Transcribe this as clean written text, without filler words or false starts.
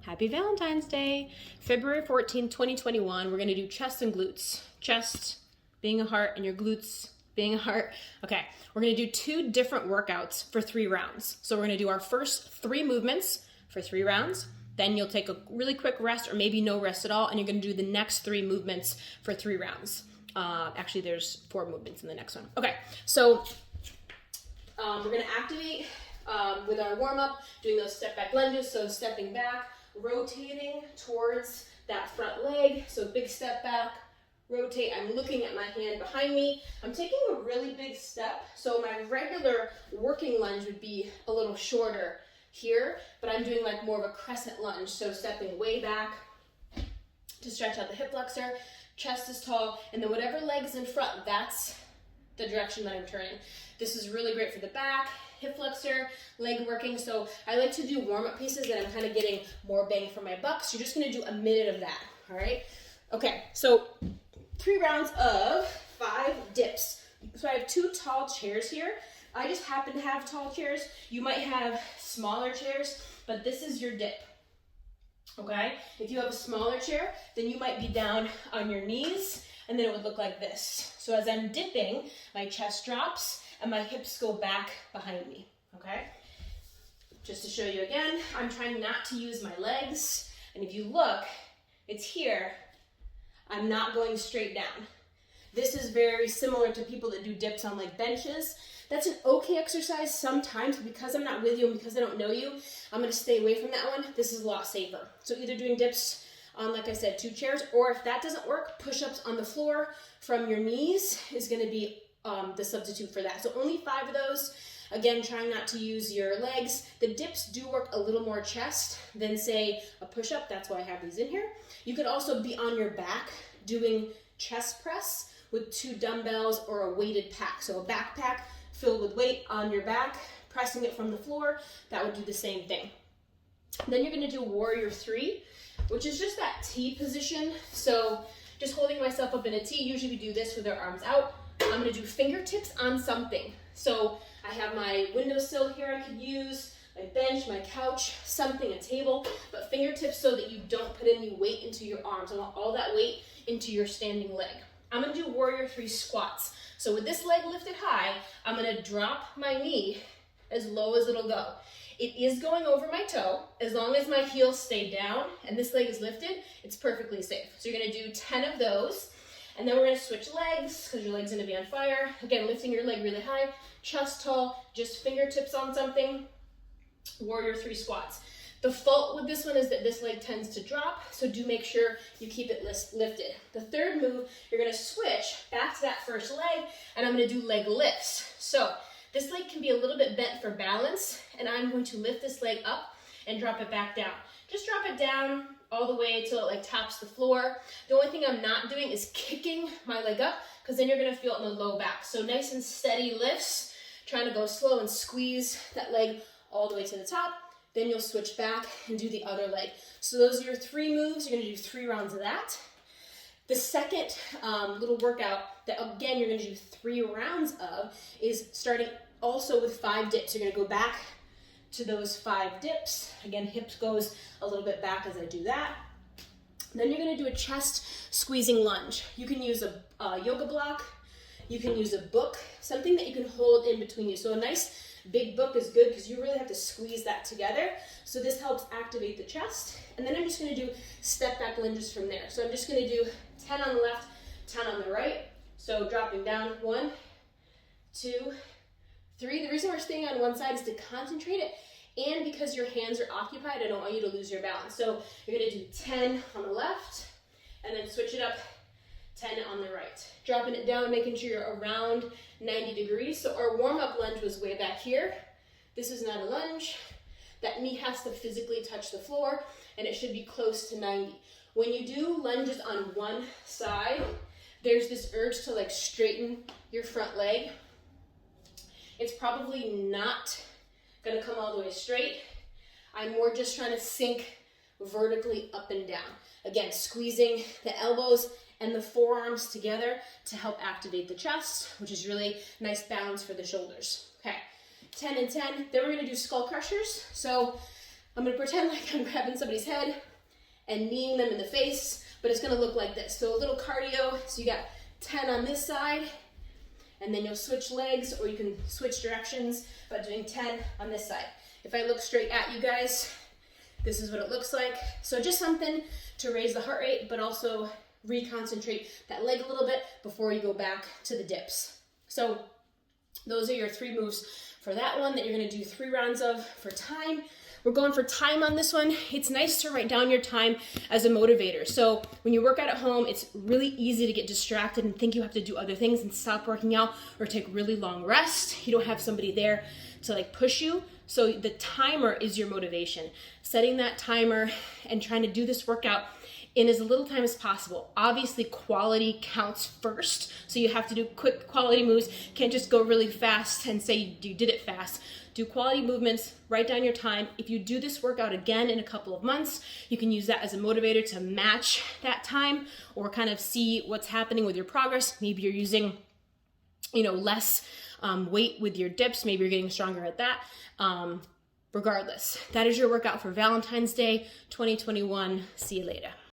Happy Valentine's Day. February 14th, 2021, we're gonna do chest and glutes. Chest being a heart and your glutes being a heart. Okay, we're gonna do 2 different workouts for 3 rounds. So we're gonna do our first 3 movements for 3 rounds. Then you'll take a really quick rest or maybe no rest at all, and you're gonna do the next 3 movements for 3 rounds. Actually, there's 4 movements in the next one. Okay, so we're gonna activate with our warm-up, doing those step back lunges, so stepping back, rotating towards that front leg, so big step back, rotate. I'm looking at my hand behind me. I'm taking a really big step, so my regular working lunge would be a little shorter here, but I'm doing like more of a crescent lunge, so stepping way back to stretch out the hip flexor, chest is tall, and then whatever leg is in front, that's the direction that I'm turning. This is really great for the back, hip flexor, leg working. So I like to do warm-up pieces that I'm kind of getting more bang for my buck. So you're just gonna do a minute of that, all right? Okay, so 3 rounds of 5 dips. So I have 2 tall chairs here. I just happen to have tall chairs. You might have smaller chairs, but this is your dip, okay? If you have a smaller chair, then you might be down on your knees, and then it would look like this. So as I'm dipping, my chest drops and my hips go back behind me, okay? Just to show you again, I'm trying not to use my legs, and if you look, it's here. I'm not going straight down. This is very similar to people that do dips on like benches. That's an okay exercise sometimes, but because I'm not with you and because I don't know you, I'm gonna stay away from that one. This is a lot safer. So either doing dips on, like I said, 2 chairs, or if that doesn't work, push-ups on the floor from your knees is gonna be the substitute for that. So only 5 of those. Again, trying not to use your legs. The dips do work a little more chest than, say, a push-up. That's why I have these in here. You could also be on your back doing chest press with 2 dumbbells or a weighted pack. So a backpack filled with weight on your back, pressing it from the floor. That would do the same thing. Then you're gonna do warrior 3, which is just that T position. So just holding myself up in a T. Usually we do this with our arms out. I'm gonna do fingertips on something. So I have my windowsill here I could use, my bench, my couch, something, a table, but fingertips so that you don't put any weight into your arms. I want all that weight into your standing leg. I'm gonna do warrior 3 squats. So with this leg lifted high, I'm gonna drop my knee as low as it'll go. It is going over my toe. As long as my heels stay down and this leg is lifted, it's perfectly safe. So you're gonna do 10 of those. And then we're gonna switch legs because your leg's gonna be on fire. Again, lifting your leg really high, chest tall, just fingertips on something, warrior 3 squats. The fault with this one is that this leg tends to drop, so do make sure you keep it lifted. The third move, you're gonna switch back to that first leg, and I'm gonna do leg lifts. So this leg can be a little bit bent for balance, and I'm going to lift this leg up and drop it back down. Just drop it down all the way till it like taps the floor. The only thing I'm not doing is kicking my leg up, because then you're gonna feel it in the low back. So nice and steady lifts, trying to go slow and squeeze that leg all the way to the top. Then you'll switch back and do the other leg. So those are your 3 moves. You're gonna do 3 rounds of that. The second little workout that, again, you're gonna do 3 rounds of is starting also with 5 dips. You're gonna go back to those 5 dips. Again, hips goes a little bit back as I do that. Then you're gonna do a chest squeezing lunge. You can use a yoga block. You can use a book, something that you can hold in between you. So a nice big book is good because you really have to squeeze that together. So this helps activate the chest. And then I'm just gonna do step back lunges from there. So I'm just gonna do 10 on the left, 10 on the right. So dropping down, 1, 2, 3. The reason we're staying on one side is to concentrate it, and because your hands are occupied, I don't want you to lose your balance. So you're gonna do 10 on the left, and then switch it up, 10 on the right. Dropping it down, making sure you're around 90 degrees. So our warm-up lunge was way back here. This is not a lunge. That knee has to physically touch the floor, and it should be close to 90. When you do lunges on one side, there's this urge to like straighten your front leg. It's probably not gonna come all the way straight. I'm more just trying to sink vertically up and down. Again, squeezing the elbows and the forearms together to help activate the chest, which is really nice balance for the shoulders. Okay, 10 and 10. Then we're gonna do skull crushers. So I'm gonna pretend like I'm grabbing somebody's head and kneeing them in the face, but it's gonna look like this. So a little cardio, so you got 10 on this side, and then you'll switch legs, or you can switch directions by doing 10 on this side. If I look straight at you guys, this is what it looks like. So just something to raise the heart rate, but also reconcentrate that leg a little bit before you go back to the dips. So those are your 3 moves for that one that you're gonna do 3 rounds of. For time, we're going for time on this one. It's nice to write down your time as a motivator. So when you work out at home, it's really easy to get distracted and think you have to do other things and stop working out or take really long rest. You don't have somebody there to like push you. So the timer is your motivation. Setting that timer and trying to do this workout in as little time as possible. Obviously, quality counts first. So you have to do quick quality moves. Can't just go really fast and say you did it fast. Do quality movements, write down your time. If you do this workout again in a couple of months, you can use that as a motivator to match that time or kind of see what's happening with your progress. Maybe you're using, less weight with your dips. Maybe you're getting stronger at that. Regardless, that is your workout for Valentine's Day 2021. See you later.